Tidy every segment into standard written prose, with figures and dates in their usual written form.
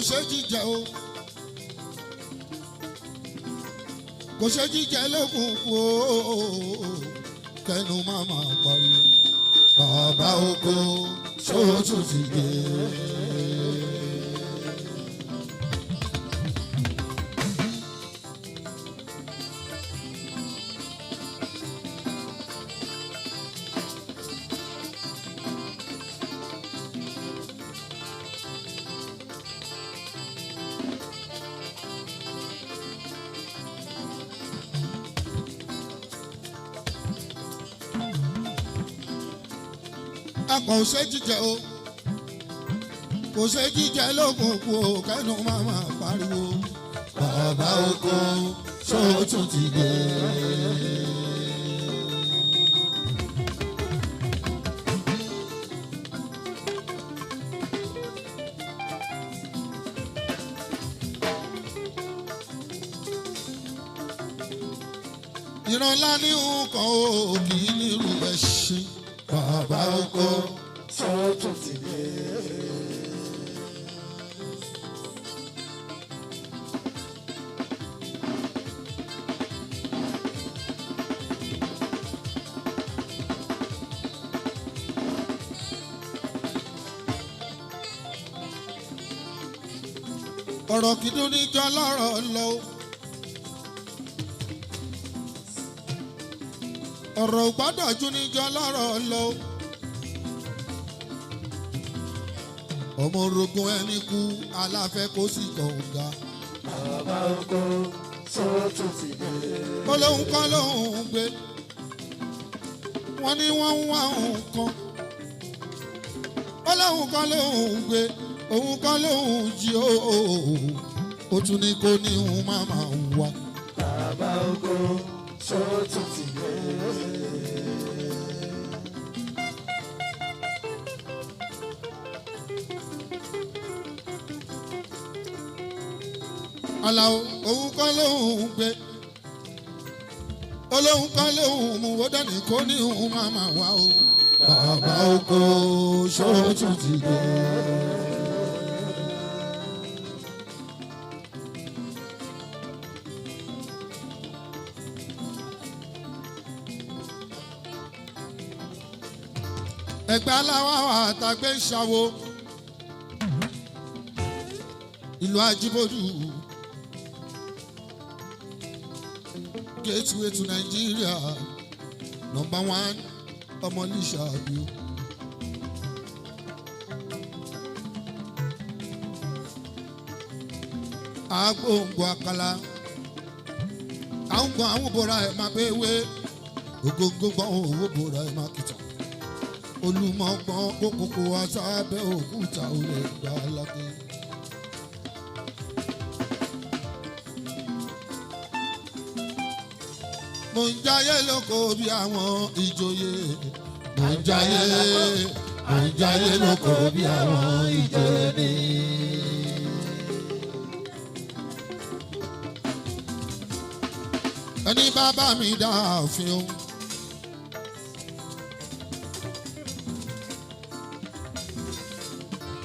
ṣe jíjẹ o kò ṣe jíjẹ lókun kú o kẹnu máa máa pariwo bàbá oko ṣòótù ti dé. Akọ̀ ò ṣe jíjẹ o kò ṣe jíjẹ lókun kú o kẹ́nu máa máa pariwo bàbá oko ṣòótù ti dé. ìrànlá ní nǹkan o kì í nírú ẹ̀ ṣe bàbá oko ṣòótù ti dé. ọ̀rọ̀ kìdún níjọ́ lọ́rọ̀ lọ. ọ̀rọ̀ gbọ́dọ̀ jú níjọ́ lọ́rọ̀ lọ. ọmọ orogun ẹni kú aláfẹ́ kó sì kọ̀ǹga. bàbá oko ṣòótù ti dé. olóhùn kan lóhùn gbé wọ́n ní wọ́n ń wá nǹkan. olóhùn kan lóhùn gbé òun kan lóhùn jí ó tún ní kó ní òun máa máa wá. bàbá oko ṣòótù ti dé. Àlàó òun kan lóhùn gbé olóhùn kan lóhùn mú ó dání kó ní òun máa máa wá o. bàbá oko ṣòótù ti dé. ẹgbẹ́ aláwọ̀ àtàgbé ń ṣàwo ìlú Ajíbọ́dù gateway to Nigeria #1 Ọmọlúṣàbí. agbóǹgbò àkàlà àwọn gbọ́n àwọn bọ̀ra ẹ̀ máa bẹ́ wé ògógó gbọ́n owó bọ̀ra ẹ̀ máa kìtàn olùmọ̀gbọ́n kókòkò aṣáábẹ́ òkúta olè gbà lákè. mo ń jayé lóko bí àwọn ìjòyè. mo ń jayé lóko bí àwọn ìjòyè ni. ẹni bàbá mi dá òfin o.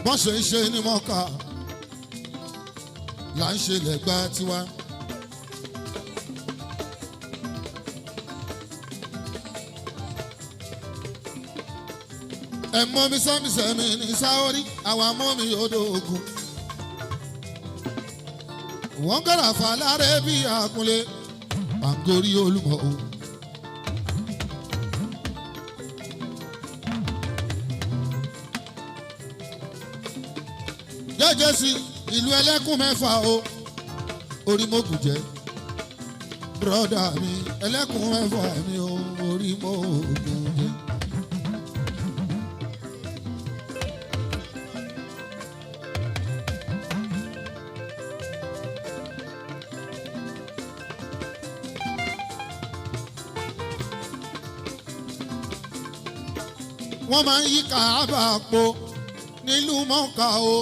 bọ́n ṣe ń ṣe ní mọ́kà là ń ṣe lẹ́gbà tiwa. ẹ̀mọ́ mi sẹ́mi ní sáórì àwọn amọ́ mi odò ogun. wọ́n kọ́ra fàlàrẹ́ bí àkúnlé pàǹgórí olúmọ̀ o. jẹ́jẹ́ sí ìlú ẹlẹ́kùn mẹ́fà o orí mọ́gùn jẹ́ bùrọ̀dá mi ẹlẹ́kùn mẹ́fà mi o orí mọ́gùn jẹ́. wọ́n máa ń yí Káàbà po nílùú Mọ́kà o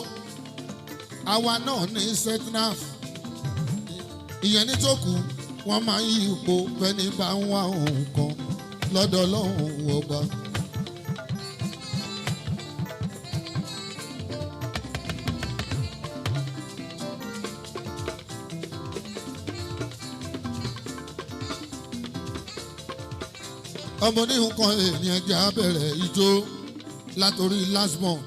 àwa náà ní setnaf ìyẹn ní tó kù wọ́n máa ń yí ipò fẹ́ni bá ń wá nǹkan lọ́dọ̀ Ọlọ́run ọba. ọmọ ní nǹkan ènìyàn ẹja bẹ̀rẹ̀ ijó látòrí last month.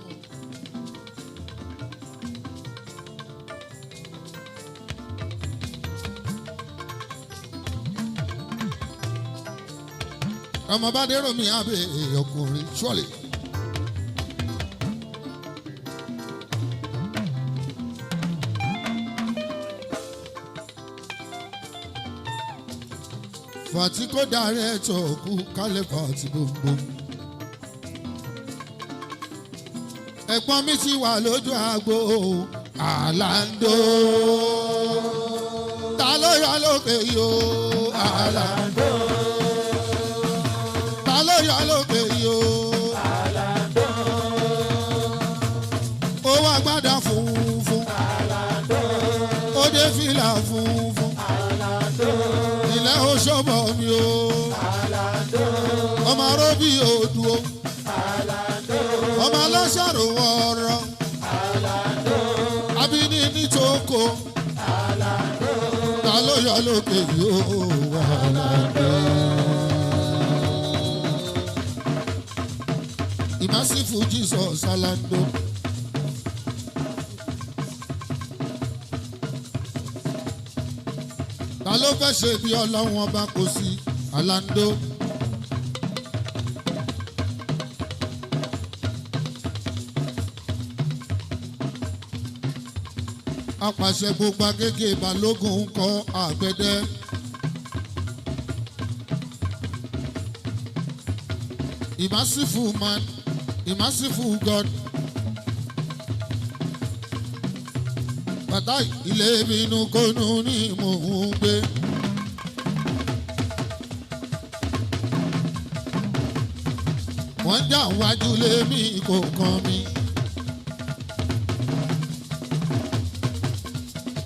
ọmọ bá dérò mi àbẹ̀ ọkùnrin ṣọ́ọ̀lì. fàtí kò darí ẹ̀tọ́ kú kálẹ̀ fàtí gbogbo. ẹ̀gbọ́n mi ti wà lójú àgbo àlàndó. ta ló yọ lókè yìí o àlàndó. ta ló yọ lókè yìí o àlàndó. ó wá gbádà funfun àlàndó. ó dé fìlà funfun àlàndó. ilẹ̀ ó ṣọ́bọ̀ mi o àlàndó. ọmọ aróbí odò o àlàndó. ọmọ aláṣàrò ọ̀rọ̀ àlàndó. abíní nítòkò àlàndó. ta ló yọ lókè yìí o àlàndó. ìmásífù Jesus àlàndó. ta ló fẹ́ ṣe bí ọlọ́run ọba kò sí àlàndó. apàṣẹ gbogbo agége balógun ń kọ àgbẹ̀dẹ. Merciful man, merciful God. Bàtà ilé bínú kónú ni mò ń gbé. Wọ́n jà wájú lé mi kò kàn mí.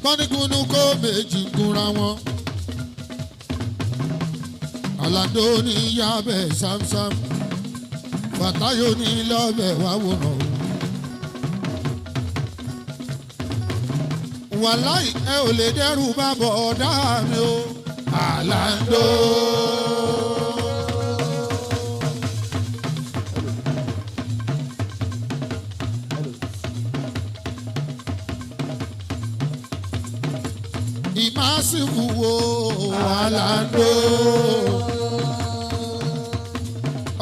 Pọ́nigúnú kó méjì gúnra wọn. Àlàndó ní yábẹ̀ sámsám. Fàtáyò ní lọ́bẹ̀ wá wòrán. Wàláì ẹ ò lè dẹ́rù bá bọ̀ ọ̀dá mi o. Àlàndó. Ìmásìkù wo Àlàndó.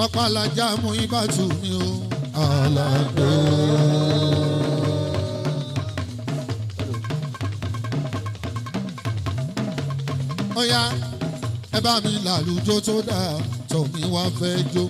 Ọ̀pàlàjà mú ibàtú mi o. Àlàndó. Ọ̀yá ẹ bá mi làlùjọ tó dáa tọ̀ mí wá fẹ́ jó.